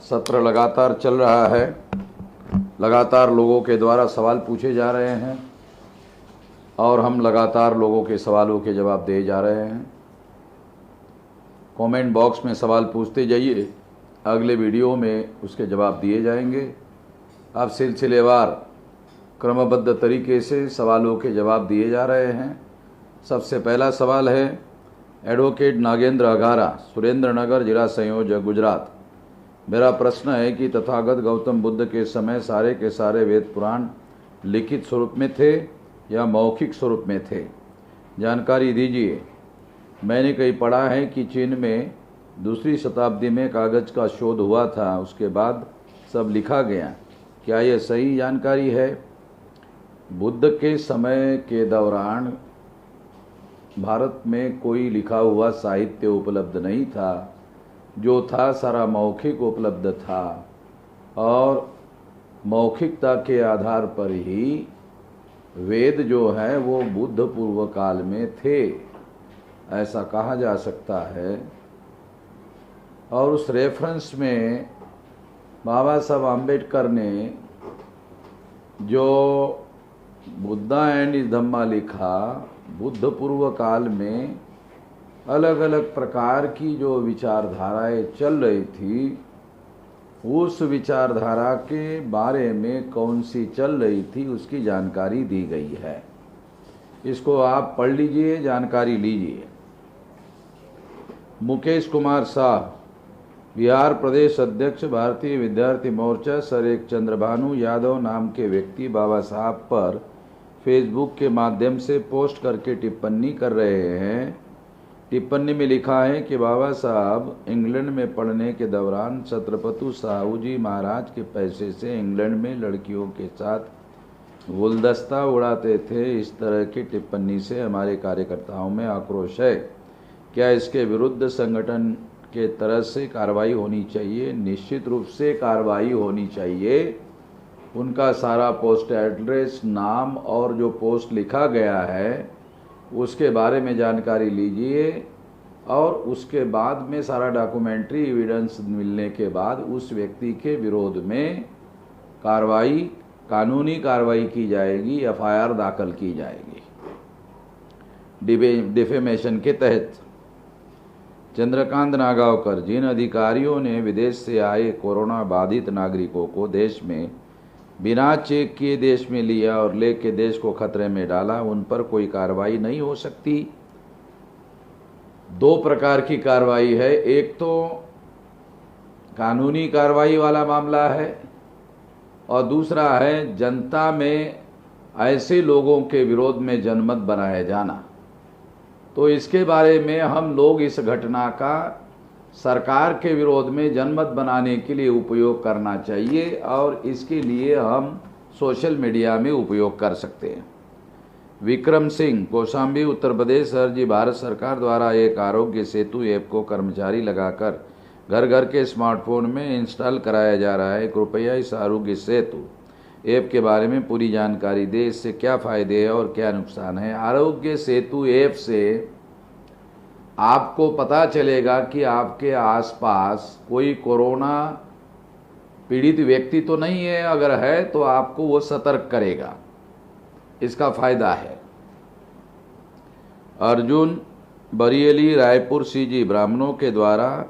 सत्र लगातार चल रहा है। लगातार लोगों के द्वारा सवाल पूछे जा रहे हैं और हम लगातार लोगों के सवालों के जवाब दे जा रहे हैं। कमेंट बॉक्स में सवाल पूछते जाइए, अगले वीडियो में उसके जवाब दिए जाएंगे। अब सिलसिलेवार क्रमबद्ध तरीके से सवालों के जवाब दिए जा रहे हैं। सबसे पहला सवाल है एडवोकेट नागेंद्र अघारा, सुरेंद्र नगर, जिला संयोजक, गुजरात। मेरा प्रश्न है कि तथागत गौतम बुद्ध के समय सारे के सारे वेद पुराण लिखित स्वरूप में थे या मौखिक स्वरूप में थे? जानकारी दीजिए। मैंने कहीं पढ़ा है कि चीन में दूसरी शताब्दी में कागज का शोध हुआ था, उसके बाद सब लिखा गया। क्या यह सही जानकारी है? बुद्ध के समय के दौरान भारत में कोई लिखा हुआ साहित्य उपलब्ध नहीं था, जो था सारा मौखिक उपलब्ध था और मौखिकता के आधार पर ही वेद जो है वो बुद्ध पूर्व काल में थे, ऐसा कहा जा सकता है। और उस रेफरेंस में बाबा साहब आम्बेडकर ने जो बुद्धा एंड इस धम्मा लिखा, बुद्ध पूर्व काल में अलग अलग प्रकार की जो विचारधाराएं चल रही थी, उस विचारधारा के बारे में कौन सी चल रही थी उसकी जानकारी दी गई है। इसको आप पढ़ लीजिए, जानकारी लीजिए। मुकेश कुमार शाह, बिहार प्रदेश अध्यक्ष, भारतीय विद्यार्थी मोर्चा, सर एक चंद्रभानु यादव नाम के व्यक्ति बाबा साहब पर फेसबुक के माध्यम से पोस्ट करके टिप्पणी कर रहे हैं। टिप्पणी में लिखा है कि बाबा साहब इंग्लैंड में पढ़ने के दौरान छत्रपति साहू जी महाराज के पैसे से इंग्लैंड में लड़कियों के साथ गुलदस्ता उड़ाते थे। इस तरह की टिप्पणी से हमारे कार्यकर्ताओं में आक्रोश है। क्या इसके विरुद्ध संगठन के तरफ से कार्रवाई होनी चाहिए? निश्चित रूप से कार्रवाई होनी चाहिए। उनका सारा पोस्ट एड्रेस, नाम और जो पोस्ट लिखा गया है उसके बारे में जानकारी लीजिए और उसके बाद में सारा डॉक्यूमेंट्री एविडेंस मिलने के बाद उस व्यक्ति के विरोध में कार्रवाई, कानूनी कार्रवाई की जाएगी, एफआईआर दाखिल की जाएगी डिफेमेशन के तहत। चंद्रकांत नागावकर, जिन अधिकारियों ने विदेश से आए कोरोना बाधित नागरिकों को देश में बिना चेक किए देश में लिया और लेके देश को खतरे में डाला, उन पर कोई कार्रवाई नहीं हो सकती? दो प्रकार की कार्रवाई है। एक तो कानूनी कार्रवाई वाला मामला है और दूसरा है जनता में ऐसे लोगों के विरोध में जनमत बनाया जाना। तो इसके बारे में हम लोग इस घटना का सरकार के विरोध में जनमत बनाने के लिए उपयोग करना चाहिए और इसके लिए हम सोशल मीडिया में उपयोग कर सकते हैं। विक्रम सिंह, कौशाम्बी, उत्तर प्रदेश। सर जी, भारत सरकार द्वारा एक आरोग्य सेतु ऐप को कर्मचारी लगाकर घर घर के स्मार्टफोन में इंस्टॉल कराया जा रहा है। कृपया इस आरोग्य सेतु ऐप के बारे में पूरी जानकारी दें। इससे क्या फ़ायदे हैं और क्या नुकसान है? आरोग्य सेतु ऐप से आपको पता चलेगा कि आपके आसपास कोई कोरोना पीड़ित व्यक्ति तो नहीं है, अगर है तो आपको वो सतर्क करेगा। इसका फायदा है। अर्जुन, बरेली, रायपुर। सीजी, ब्राह्मणों के द्वारा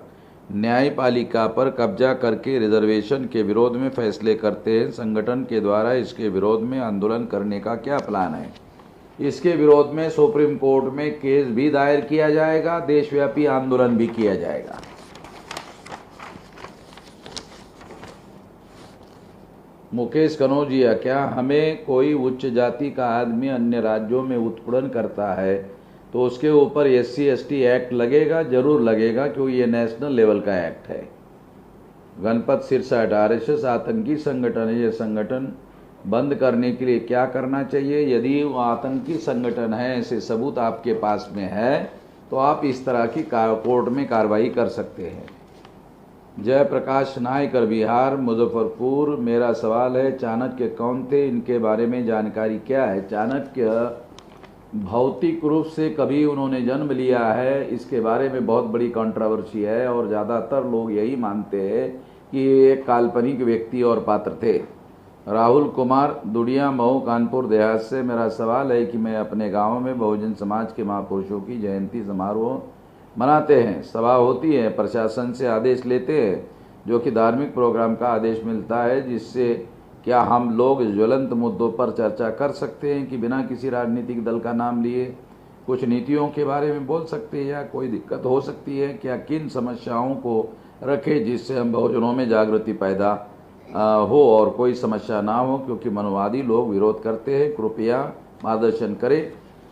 न्यायपालिका पर कब्जा करके रिजर्वेशन के विरोध में फैसले करते हैं। संगठन के द्वारा इसके विरोध में आंदोलन करने का क्या प्लान है? इसके विरोध में सुप्रीम कोर्ट में केस भी दायर किया जाएगा, देशव्यापी आंदोलन भी किया जाएगा। मुकेश कनौजिया, क्या हमें कोई उच्च जाति का आदमी अन्य राज्यों में उत्पीड़न करता है तो उसके ऊपर SC/ST एक्ट लगेगा? जरूर लगेगा, क्योंकि ये नेशनल लेवल का एक्ट है। गणपत सिरसाट, RSS आतंकी संगठन है। ये संगठन बंद करने के लिए क्या करना चाहिए? यदि वो आतंकी संगठन है, ऐसे सबूत आपके पास में है, तो आप इस तरह की कोर्ट में कार्रवाई कर सकते हैं। जयप्रकाश नायकर, बिहार, मुजफ्फरपुर। मेरा सवाल है, चाणक्य कौन थे? इनके बारे में जानकारी क्या है? चाणक्य भौतिक रूप से कभी उन्होंने जन्म लिया है, इसके बारे में बहुत बड़ी कंट्रोवर्सी है और ज़्यादातर लोग यही मानते हैं कि ये एक काल्पनिक व्यक्ति और पात्र थे। राहुल कुमार दुड़िया मऊ कानपुर देहात से, मेरा सवाल है कि मैं अपने गांव में बहुजन समाज के महापुरुषों की जयंती समारोह मनाते हैं, सभा होती है, प्रशासन से आदेश लेते हैं जो कि धार्मिक प्रोग्राम का आदेश मिलता है, जिससे क्या हम लोग ज्वलंत मुद्दों पर चर्चा कर सकते हैं कि बिना किसी राजनीतिक दल का नाम लिए कुछ नीतियों के बारे में बोल सकते हैं या कोई दिक्कत हो सकती है क्या? किन समस्याओं को रखें जिससे हम बहुजनों में जागृति पैदा हो और कोई समस्या ना हो, क्योंकि मनोवादी लोग विरोध करते हैं, कृपया मार्गदर्शन करें।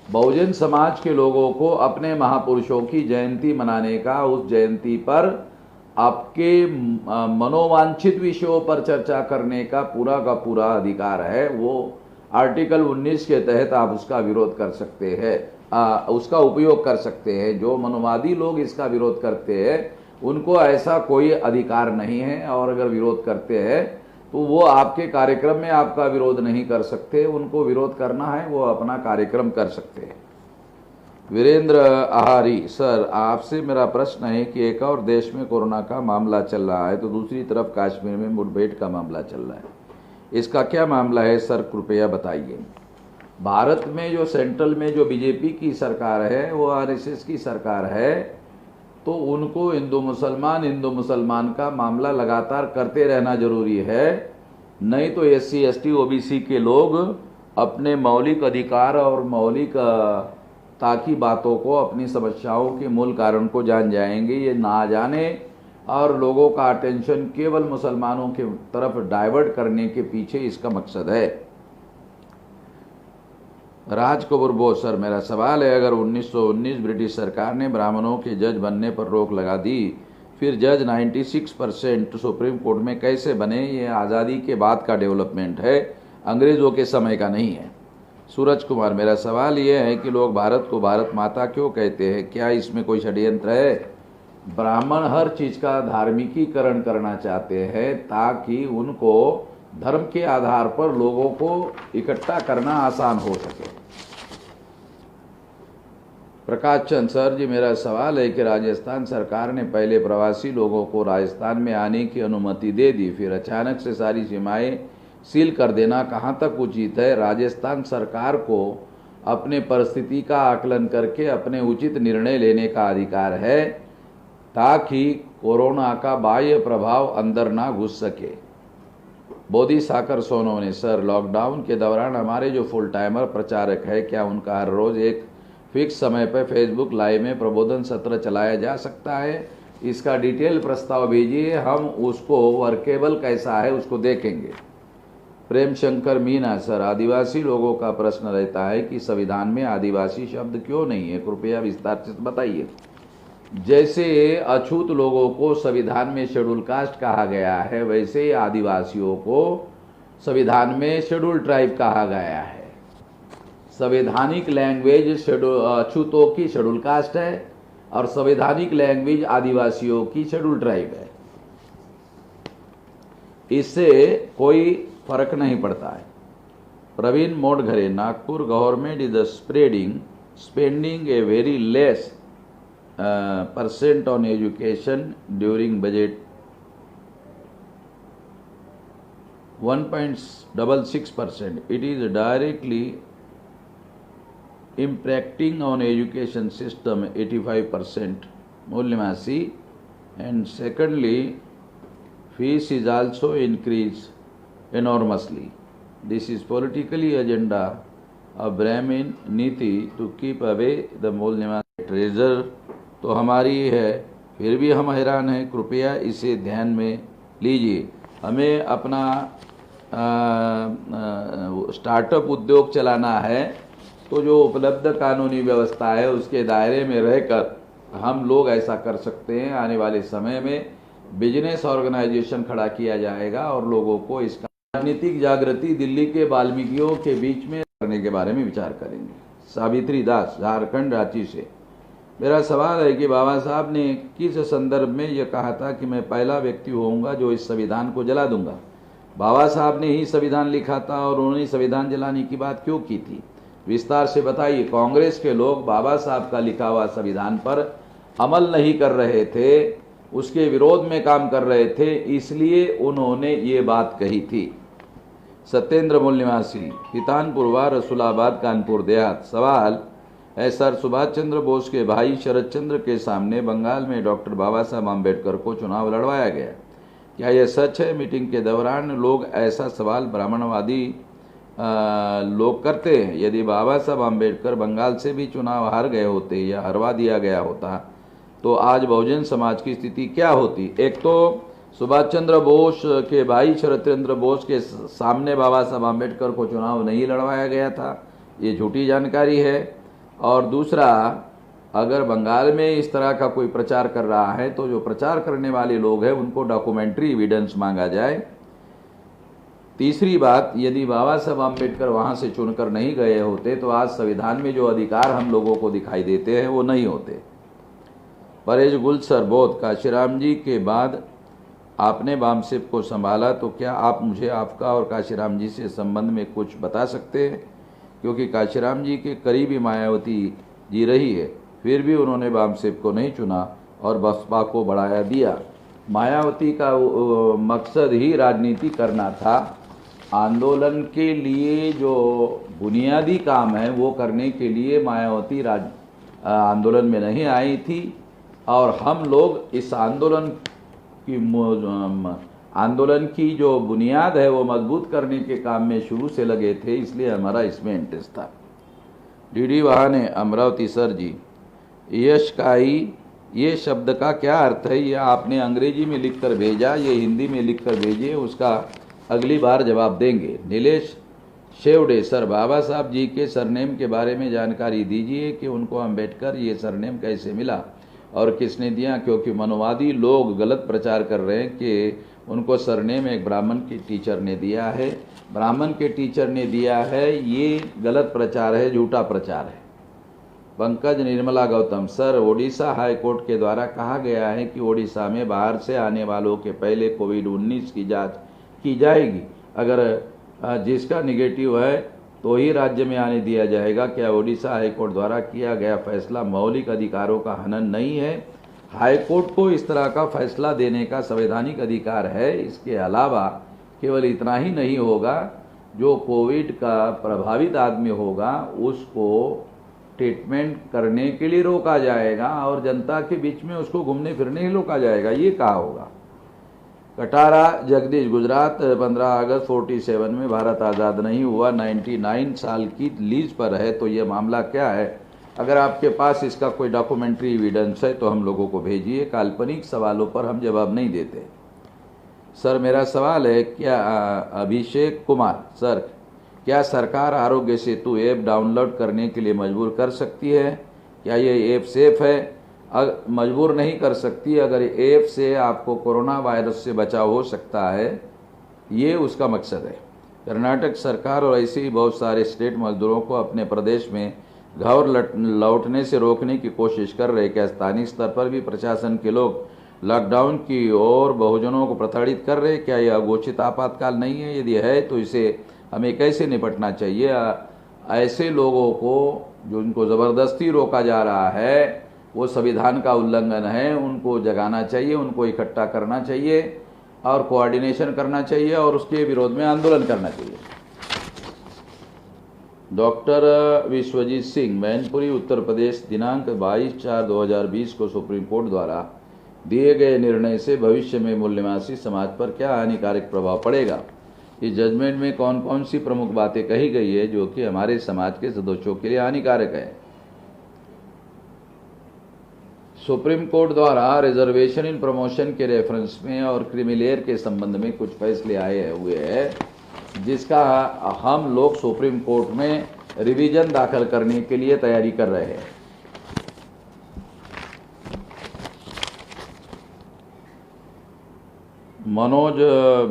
बहुजन समाज के लोगों को अपने महापुरुषों की जयंती मनाने का, उस जयंती पर आपके मनोवांछित विषयों पर चर्चा करने का पूरा अधिकार है। वो आर्टिकल 19 के तहत आप उसका विरोध कर सकते हैं, उसका उपयोग कर सकते हैं। जो मनोवादी लोग इसका विरोध करते हैं उनको ऐसा कोई अधिकार नहीं है, और अगर विरोध करते हैं तो वो आपके कार्यक्रम में आपका विरोध नहीं कर सकते। उनको विरोध करना है वो अपना कार्यक्रम कर सकते हैं। वीरेंद्र आहारी, सर आपसे मेरा प्रश्न है कि एक और देश में कोरोना का मामला चल रहा है तो दूसरी तरफ कश्मीर में मुठभेड़ का मामला चल रहा है, इसका क्या मामला है सर, कृपया बताइए। भारत में जो सेंट्रल में जो बीजेपी की सरकार है वो आरएसएस की सरकार है, तो उनको हिंदू मुसलमान का मामला लगातार करते रहना जरूरी है, नहीं तो SC ST OBC के लोग अपने मौलिक अधिकार और मौलिक ताकि बातों को, अपनी समस्याओं के मूल कारण को जान जाएंगे। ये ना जाने और लोगों का अटेंशन केवल मुसलमानों के तरफ डाइवर्ट करने के पीछे इसका मकसद है। राज कपूर बोस, सर मेरा सवाल है, अगर 1919 ब्रिटिश सरकार ने ब्राह्मणों के जज बनने पर रोक लगा दी, फिर जज 96% सुप्रीम कोर्ट में कैसे बने? ये आज़ादी के बाद का डेवलपमेंट है, अंग्रेज़ों के समय का नहीं है। सूरज कुमार, मेरा सवाल ये है कि लोग भारत को भारत माता क्यों कहते हैं, क्या इसमें कोई षड्यंत्र है? ब्राह्मण हर चीज़ का धार्मिकीकरण करना चाहते हैं ताकि उनको धर्म के आधार पर लोगों को इकट्ठा करना आसान हो सके। प्रकाश चंद, सर जी मेरा सवाल है कि राजस्थान सरकार ने पहले प्रवासी लोगों को राजस्थान में आने की अनुमति दे दी, फिर अचानक से सारी सीमाएं सील कर देना कहाँ तक उचित है? राजस्थान सरकार को अपने परिस्थिति का आकलन करके अपने उचित निर्णय लेने का अधिकार है ताकि कोरोना का बाह्य प्रभाव अंदर ना घुस सके। बोधी साकर सोनोने, सर लॉकडाउन के दौरान हमारे जो फुल टाइमर प्रचारक है, क्या उनका हर रोज एक फिक्स समय पर फेसबुक लाइव में प्रबोधन सत्र चलाया जा सकता है? इसका डिटेल प्रस्ताव भेजिए, हम उसको वर्केबल कैसा है उसको देखेंगे। प्रेम शंकर मीना, सर आदिवासी लोगों का प्रश्न रहता है कि संविधान में आदिवासी शब्द क्यों नहीं है, कृपया विस्तार से बताइए। जैसे अछूत लोगों को संविधान में शेड्यूल कास्ट कहा गया है, वैसे आदिवासियों को संविधान में शेड्यूल ट्राइब कहा गया है। संवैधानिक लैंग्वेज अछूतों की शेड्यूल कास्ट है और संवैधानिक लैंग्वेज आदिवासियों की शेड्यूल ट्राइब है। इससे कोई फर्क नहीं पड़ता है। Praveen Modghare, Nagpur government is spending a very less % on education during budget 1.66%. It is directly impacting on education system 85% Mulyamasi, and secondly fees is also increased enormously. This is politically agenda of Brahmin Niti to keep away the Mulyamasi treasure तो हमारी है, फिर भी हम हैरान हैं, कृपया इसे ध्यान में लीजिए। हमें अपना स्टार्टअप उद्योग चलाना है, तो जो उपलब्ध कानूनी व्यवस्था है उसके दायरे में रहकर हम लोग ऐसा कर सकते हैं। आने वाले समय में बिजनेस ऑर्गेनाइजेशन खड़ा किया जाएगा और लोगों को इसका राजनीतिक जागृति दिल्ली के वाल्मीकियों के बीच में करने के बारे में विचार करेंगे। सावित्री दास, झारखंड रांची से, मेरा सवाल है कि बाबा साहब ने किस संदर्भ में यह कहा था कि मैं पहला व्यक्ति होऊंगा जो इस संविधान को जला दूंगा? बाबा साहब ने ही संविधान लिखा था और उन्होंने संविधान जलाने की बात क्यों की थी? विस्तार से बताइए। कांग्रेस के लोग बाबा साहब का लिखा हुआ संविधान पर अमल नहीं कर रहे थे, उसके विरोध में काम कर रहे थे, इसलिए उन्होंने ये बात कही थी। सत्येंद्र मूल निवासी, पितानपुरवा, रसूलाबाद, कानपुर देहात। सवाल है सर, सुभाष चंद्र बोस के भाई शरद चंद्र के सामने बंगाल में डॉक्टर बाबा साहब आम्बेडकर को चुनाव लड़वाया गया, क्या यह सच है? मीटिंग के दौरान लोग ऐसा सवाल ब्राह्मणवादी लोग करते हैं। यदि बाबा साहब आम्बेडकर बंगाल से भी चुनाव हार गए होते या हरवा दिया गया होता तो आज बहुजन समाज की स्थिति क्या होती? एक तो सुभाष चंद्र बोस के भाई शरद चंद्र बोस के सामने बाबा साहब आम्बेडकर को चुनाव नहीं लड़वाया गया था, ये झूठी जानकारी है। और दूसरा, अगर बंगाल में इस तरह का कोई प्रचार कर रहा है तो जो प्रचार करने वाले लोग हैं उनको डॉक्यूमेंट्री एविडेंस मांगा जाए। तीसरी बात, यदि बाबा साहब आम्बेडकर वहाँ से चुनकर नहीं गए होते तो आज संविधान में जो अधिकार हम लोगों को दिखाई देते हैं वो नहीं होते। परेश गुल सर, बोध, काशीराम जी के बाद आपने बामसेप को संभाला, तो क्या आप मुझे आपका और काशीराम जी से संबंध में कुछ बता सकते हैं? क्योंकि काशीराम जी के करीबी मायावती जी रही है, फिर भी उन्होंने बामसेप को नहीं चुना और बसपा को बढ़ाया दिया। मायावती का मकसद ही राजनीति करना था। आंदोलन के लिए जो बुनियादी काम है वो करने के लिए मायावती आंदोलन में नहीं आई थी, और हम लोग इस आंदोलन की जो बुनियाद है वो मजबूत करने के काम में शुरू से लगे थे, इसलिए हमारा इसमें इंटरेस्ट था। डीडी वहाने, अमरावती, सर जी, यशकाई, ये शब्द का क्या अर्थ है? ये आपने अंग्रेजी में लिखकर भेजा, ये हिंदी में लिखकर भेजिए, उसका अगली बार जवाब देंगे। नीलेश शेवडे, सर बाबा साहब जी के सरनेम के बारे में जानकारी दीजिए कि उनको अम्बेडकर ये सरनेम कैसे मिला और किसने दिया, क्योंकि मनोवादी लोग गलत प्रचार कर रहे हैं कि उनको सरनेम एक ब्राह्मण के टीचर ने दिया है। ब्राह्मण के टीचर ने दिया है, ये गलत प्रचार है, झूठा प्रचार है। Pankaj Nirmala Gautam, sir Odisha high court के द्वारा कहा गया है कि ओडिशा में बाहर से आने वालों के पहले कोविड-19 की जांच की जाएगी, अगर जिसका निगेटिव है तो ही राज्य में आने दिया जाएगा। क्या ओडिशा हाईकोर्ट द्वारा किया गया फैसला मौलिक अधिकारों का हनन नहीं है? हाईकोर्ट को इस तरह का फैसला देने का संवैधानिक अधिकार है। इसके अलावा केवल इतना ही नहीं होगा, जो कोविड का प्रभावित आदमी होगा उसको ट्रीटमेंट करने के लिए रोका जाएगा और जनता के बीच में उसको घूमने फिरने ही रोका जाएगा, ये कहा होगा। कटारा जगदीश, गुजरात, 15 अगस्त 47 में भारत आज़ाद नहीं हुआ, 99 साल की लीज पर है, तो ये मामला क्या है? अगर आपके पास इसका कोई डॉक्यूमेंट्री एविडेंस है तो हम लोगों को भेजिए। काल्पनिक सवालों पर हम जवाब नहीं देते। सर मेरा सवाल है, क्या अभिषेक कुमार, सर क्या सरकार आरोग्य सेतु ऐप डाउनलोड करने के लिए मजबूर कर सकती है? क्या ये ऐप सेफ है? मजबूर नहीं कर सकती। अगर ऐप से आपको कोरोना वायरस से बचाव हो सकता है, ये उसका मकसद है। कर्नाटक सरकार और ऐसे ही बहुत सारे स्टेट मजदूरों को अपने प्रदेश में घर लौटने से रोकने की कोशिश कर रहे। क्या स्थानीय स्तर पर भी प्रशासन के लोग लॉकडाउन की ओर बहुजनों को प्रताड़ित कर रहे? क्या यह अघोषित आपातकाल नहीं है? यदि है तो इसे हमें कैसे निपटना चाहिए? ऐसे लोगों को जो उनको ज़बरदस्ती रोका जा रहा है वो संविधान का उल्लंघन है, उनको जगाना चाहिए, उनको इकट्ठा करना चाहिए और कोऑर्डिनेशन करना चाहिए और उसके विरोध में आंदोलन करना चाहिए। डॉक्टर विश्वजीत सिंह, मैनपुरी, उत्तर प्रदेश, दिनांक 22/4/2020 को सुप्रीम कोर्ट द्वारा दिए गए निर्णय से भविष्य में मूल निवासी समाज पर क्या हानिकारक प्रभाव पड़ेगा? इस जजमेंट में कौन कौन सी प्रमुख बातें कही गई है जो कि हमारे समाज के सदस्यों के लिए हानिकारक है? सुप्रीम कोर्ट द्वारा रिजर्वेशन इन प्रमोशन के रेफरेंस में और क्रिमिलेयर के संबंध में कुछ फैसले आए हुए हैं, जिसका हम लोग सुप्रीम कोर्ट में रिवीजन दाखिल करने के लिए तैयारी कर रहे हैं। मनोज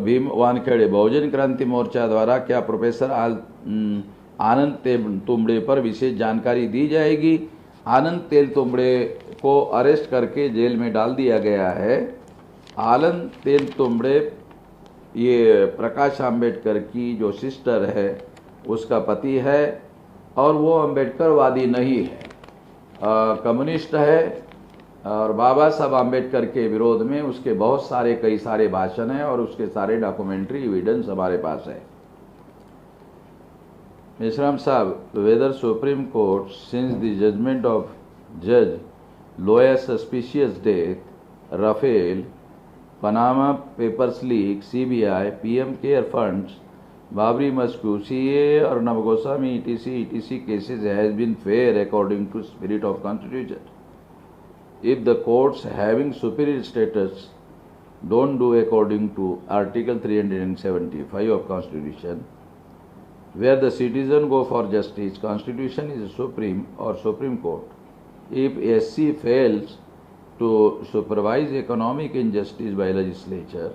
भीम वानखेड़े, बहुजन क्रांति मोर्चा द्वारा क्या प्रोफेसर आनंद तेलतुंबड़े पर विशेष जानकारी दी जाएगी? आनंद तेलतुंबड़े को अरेस्ट करके जेल में डाल दिया गया है। आनंद तेलतुंबड़े ये प्रकाश आंबेडकर की जो सिस्टर है उसका पति है और वो अम्बेडकरवादी नहीं है, कम्युनिस्ट है। और बाबा साहब अम्बेडकर के विरोध में उसके बहुत सारे कई सारे भाषण हैं और उसके सारे डॉक्यूमेंट्री एविडेंस हमारे पास है। मेश्राम साहब, whether Supreme Court since the judgment of जज Loya suspicious death, Rafale, Panama papers leak, CBI, PM care funds, Babri Masjid, CA और नवगोस्वामी etc cases has been fair according to spirit of Constitution. If the courts having superior status don't do according to Article 375 of Constitution, where the citizen go for justice, Constitution is supreme or Supreme Court. If SC fails to supervise economic injustice by legislature,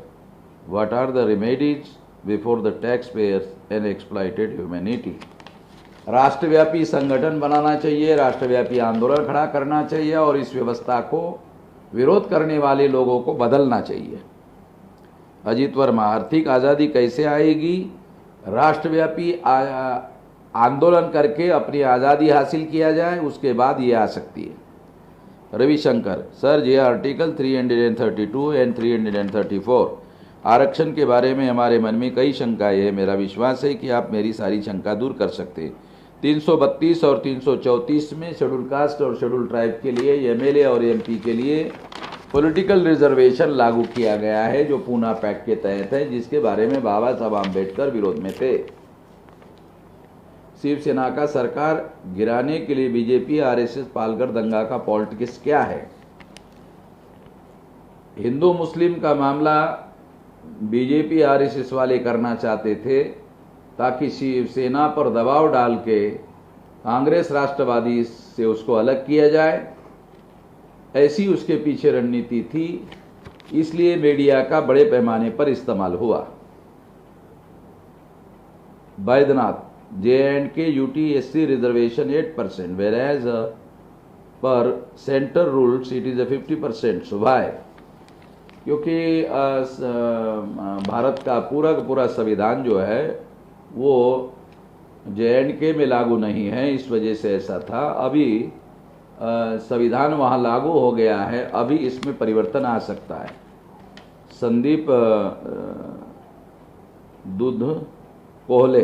what are the remedies before the taxpayers and exploited humanity? राष्ट्रव्यापी संगठन बनाना चाहिए, राष्ट्रव्यापी आंदोलन खड़ा करना चाहिए और इस व्यवस्था को विरोध करने वाले लोगों को बदलना चाहिए। अजीत वर्मा, आर्थिक आज़ादी कैसे आएगी? राष्ट्रव्यापी आंदोलन करके अपनी आज़ादी हासिल किया जाए, उसके बाद ये आ सकती है। रविशंकर, सर ये आर्टिकल 332 एंड 334 आरक्षण के बारे में हमारे मन में कई शंकाएं हैं। मेरा विश्वास है कि आप मेरी सारी शंका दूर कर सकते हैं। 332 और 334 में शेड्यूल कास्ट और शेड्यूल ट्राइब के लिए MLA और MP के लिए पॉलिटिकल रिजर्वेशन लागू किया गया है, जो पूना पैक्ट के तहत है, जिसके बारे में बाबा साहब आम्बेडकर विरोध में थे। शिवसेना का सरकार गिराने के लिए बीजेपी RSS पालघर दंगा का पॉलिटिक्स क्या है? हिंदू मुस्लिम का मामला बीजेपी RSS वाले करना चाहते थे ताकि शिवसेना पर दबाव डाल के कांग्रेस राष्ट्रवादी से उसको अलग किया जाए, ऐसी उसके पीछे रणनीति थी। इसलिए मीडिया का बड़े पैमाने पर इस्तेमाल हुआ। Baidyanath, J&K UT SC reservation 8%, whereas पर centre rules it is 50%। Subhash, क्योंकि भारत का पूरा संविधान जो है वो J&K में लागू नहीं है, इस वजह से ऐसा था। अभी संविधान वहाँ लागू हो गया है, अभी इसमें परिवर्तन आ सकता है। संदीप दूध कोहले,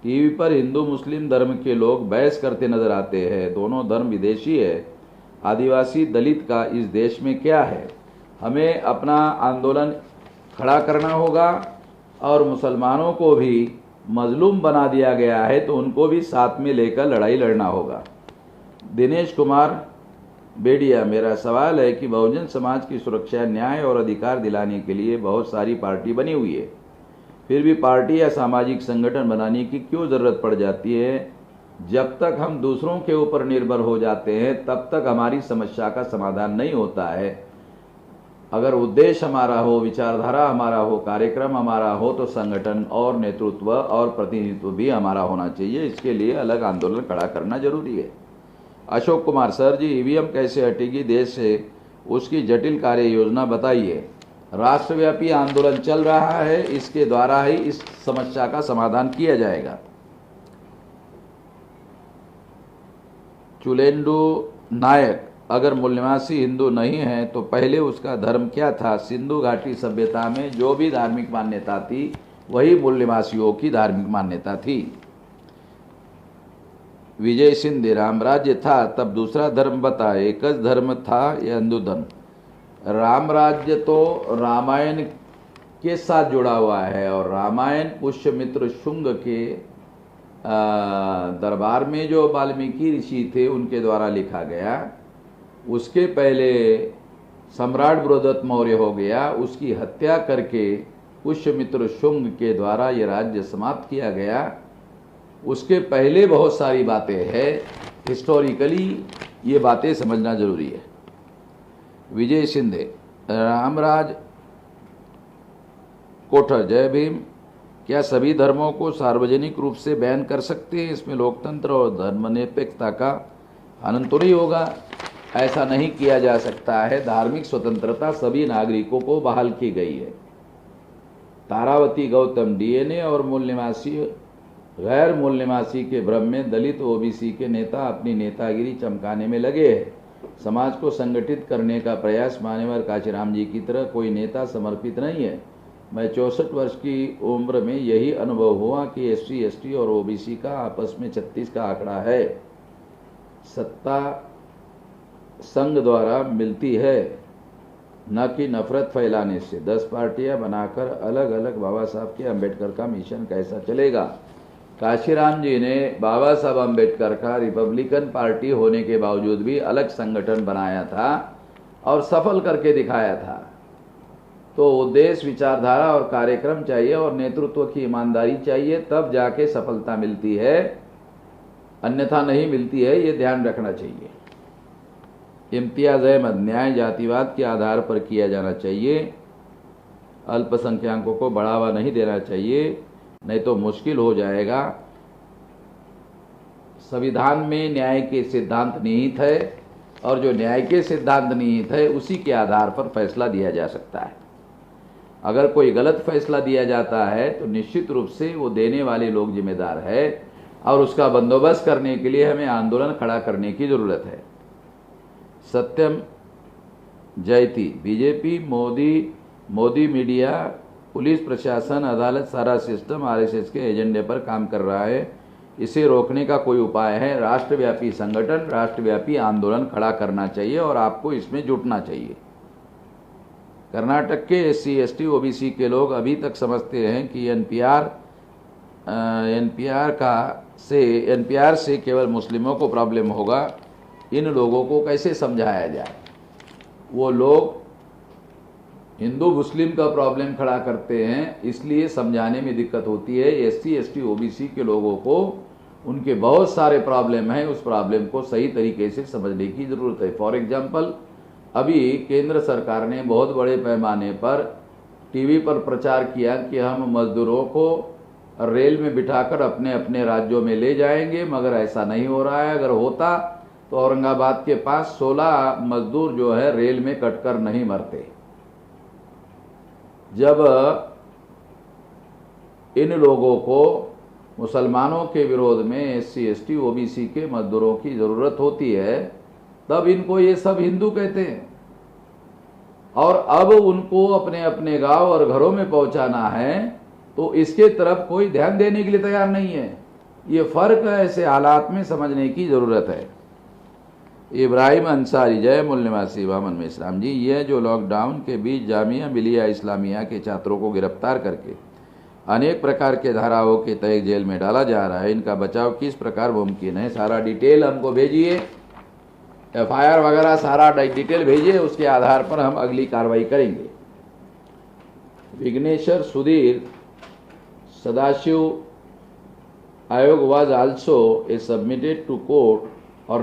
टीवी पर हिंदू मुस्लिम धर्म के लोग बहस करते नजर आते हैं, दोनों धर्म विदेशी है, आदिवासी दलित का इस देश में क्या है? हमें अपना आंदोलन खड़ा करना होगा और मुसलमानों को भी मजलूम बना दिया गया है तो उनको भी साथ में लेकर लड़ाई लड़ना होगा। दिनेश कुमार बेडिया, मेरा सवाल है कि बहुजन समाज की सुरक्षा, न्याय और अधिकार दिलाने के लिए बहुत सारी पार्टी बनी हुई है, फिर भी पार्टी या सामाजिक संगठन बनाने की क्यों जरूरत पड़ जाती है? जब तक हम दूसरों के ऊपर निर्भर हो जाते हैं तब तक हमारी समस्या का समाधान नहीं होता है। अगर उद्देश्य हमारा हो, विचारधारा हमारा हो, कार्यक्रम हमारा हो, तो संगठन और नेतृत्व और प्रतिनिधित्व भी हमारा होना चाहिए। इसके लिए अलग आंदोलन खड़ा करना जरूरी है। अशोक कुमार, सर जी EVM कैसे हटेगी देश से, उसकी जटिल कार्य योजना बताइए। राष्ट्रव्यापी आंदोलन चल रहा है, इसके द्वारा ही इस समस्या का समाधान किया जाएगा। चुलेंडू नायक, अगर मूल्यवासी हिंदू नहीं है तो पहले उसका धर्म क्या था? सिंधु घाटी सभ्यता में जो भी धार्मिक मान्यता थी वही मूल्यवासियों की धार्मिक मान्यता थी। विजय सिंधे, राम राज्य था तब दूसरा धर्म बताए, एक धर्म था यह हिंदू धर्म। राम राज्य तो रामायण के साथ जुड़ा हुआ है और रामायण पुष्यमित्र शुंग के दरबार में जो वाल्मीकि ऋषि थे उनके द्वारा लिखा गया। उसके पहले सम्राट बृहदत्त मौर्य हो गया, उसकी हत्या करके पुष्यमित्र शुंग के द्वारा ये राज्य समाप्त किया गया। उसके पहले बहुत सारी बातें हैं, हिस्टोरिकली ये बातें समझना जरूरी है। विजय सिंधे, रामराज कोठर, जय भीम, क्या सभी धर्मों को सार्वजनिक रूप से बैन कर सकते हैं? इसमें लोकतंत्र और धर्मनिरपेक्षता का हनन तो नहीं होगा? ऐसा नहीं किया जा सकता है। धार्मिक स्वतंत्रता सभी नागरिकों को बहाल की गई है। तारावती गौतम, DNA और मूल निवासी गैर मूल निवासी के भ्रम में दलित ओबीसी के नेता अपनी नेतागिरी चमकाने में लगे हैं। समाज को संगठित करने का प्रयास मान्यवर काशीराम जी की तरह कोई नेता समर्पित नहीं है। मैं 64 वर्ष की उम्र में यही अनुभव हुआ कि SC ST और ओबीसी का आपस में 36 का आंकड़ा है। सत्ता संघ द्वारा मिलती है, न कि नफरत फैलाने से। 10 पार्टियां बनाकर अलग अलग बाबा साहब के अम्बेडकर का मिशन कैसा चलेगा। काशीराम जी ने बाबा साहब अम्बेडकर का रिपब्लिकन पार्टी होने के बावजूद भी अलग संगठन बनाया था और सफल करके दिखाया था। तो उद्देश्य, विचारधारा और कार्यक्रम चाहिए और नेतृत्व की ईमानदारी चाहिए, तब जाके सफलता मिलती है, अन्यथा नहीं मिलती है। ये ध्यान रखना चाहिए। इम्तियाज अहमद, न्याय जातिवाद के आधार पर किया जाना चाहिए। अल्पसंख्यकों को बढ़ावा नहीं देना चाहिए, नहीं तो मुश्किल हो जाएगा। संविधान में न्याय के सिद्धांत निहित है और जो न्याय के सिद्धांत निहित है उसी के आधार पर फैसला दिया जा सकता है। अगर कोई गलत फैसला दिया जाता है तो निश्चित रूप से वो देने वाले लोग जिम्मेदार है और उसका बंदोबस्त करने के लिए हमें आंदोलन खड़ा करने की जरूरत है। सत्यम जयती, बीजेपी, मोदी मीडिया, पुलिस प्रशासन, अदालत, सारा सिस्टम RSS के एजेंडे पर काम कर रहा है। इसे रोकने का कोई उपाय है। राष्ट्रव्यापी संगठन, राष्ट्रव्यापी आंदोलन खड़ा करना चाहिए और आपको इसमें जुटना चाहिए। कर्नाटक के SC ST OBC के लोग अभी तक समझते हैं कि NPR से केवल मुस्लिमों को प्रॉब्लम होगा। इन लोगों को कैसे समझाया जाए। वो लोग हिंदू मुस्लिम का प्रॉब्लम खड़ा करते हैं, इसलिए समझाने में दिक्कत होती है। SC ST OBC के लोगों को उनके बहुत सारे प्रॉब्लम हैं, उस प्रॉब्लम को सही तरीके से समझने की ज़रूरत है। फॉर एग्जांपल, अभी केंद्र सरकार ने बहुत बड़े पैमाने पर टीवी पर प्रचार किया कि हम मजदूरों को रेल में बिठाकर अपने अपने राज्यों में ले जाएंगे, मगर ऐसा नहीं हो रहा है। अगर होता तो औरंगाबाद के पास 16 मजदूर जो है रेल में कटकर नहीं मरते। जब इन लोगों को मुसलमानों के विरोध में SC ST OBC के मजदूरों की ज़रूरत होती है, तब इनको ये सब हिंदू कहते हैं और अब उनको अपने अपने गांव और घरों में पहुंचाना है, तो इसके तरफ कोई ध्यान देने के लिए तैयार नहीं है। ये फ़र्क ऐसे हालात में समझने की ज़रूरत है। इब्राहिम अंसारी, जय मूल निवासी वामन मेश्राम जी, यह जो लॉकडाउन के बीच जामिया मिलिया इस्लामिया के छात्रों को गिरफ्तार करके अनेक प्रकार के धाराओं के तहत जेल में डाला जा रहा है, इनका बचाव किस प्रकार मुमकिन है। सारा डिटेल हमको भेजिए, FIR वगैरह सारा डिटेल भेजिए, उसके आधार पर हम अगली कार्रवाई करेंगे। विघ्नेश्वर सुधीर, सदाशिव आयोग was also submitted to court or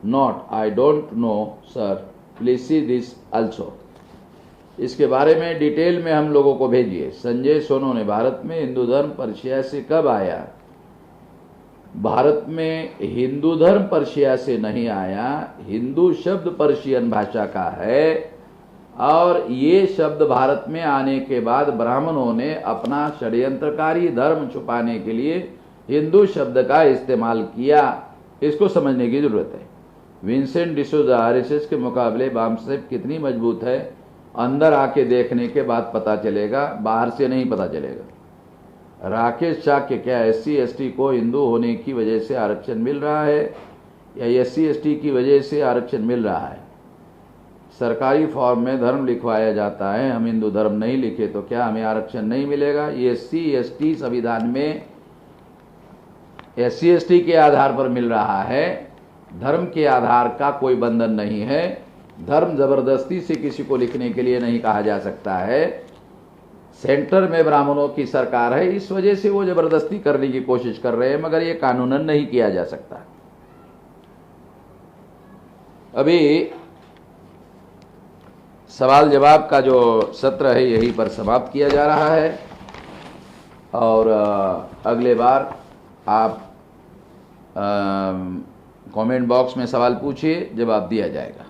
not, I don't know sir, please see this also। इसके बारे में डिटेल में हम लोगों को भेजिए। संजय सोनू ने, भारत में हिंदू धर्म पर्शिया से कब आया। भारत में हिंदू धर्म पर्शिया से नहीं आया। हिंदू शब्द पर्शियन भाषा का है और ये शब्द भारत में आने के बाद ब्राह्मणों ने अपना षड्यंत्रकारी धर्म छुपाने के लिए हिंदू शब्द का इस्तेमाल किया। इसको समझने की जरूरत है। विंसेंट डिसोजा, RSS के मुकाबले बामसेप कितनी मजबूत है, अंदर आके देखने के बाद पता चलेगा, बाहर से नहीं पता चलेगा। राकेश शाक्य, क्या SC ST को हिंदू होने की वजह से आरक्षण मिल रहा है या SC ST की वजह से आरक्षण मिल रहा है। सरकारी फॉर्म में धर्म लिखवाया जाता है, हम हिंदू धर्म नहीं लिखे तो क्या हमें आरक्षण नहीं मिलेगा। ये SC ST संविधान में SC ST के आधार पर मिल रहा है, धर्म के आधार का कोई बंधन नहीं है। धर्म जबरदस्ती से किसी को लिखने के लिए नहीं कहा जा सकता है। सेंटर में ब्राह्मणों की सरकार है, इस वजह से वो जबरदस्ती करने की कोशिश कर रहे हैं, मगर ये कानूनन नहीं किया जा सकता। अभी सवाल जवाब का जो सत्र है यहीं पर समाप्त किया जा रहा है और अगले बार आप कमेंट बॉक्स में सवाल पूछिए, जवाब दिया जाएगा।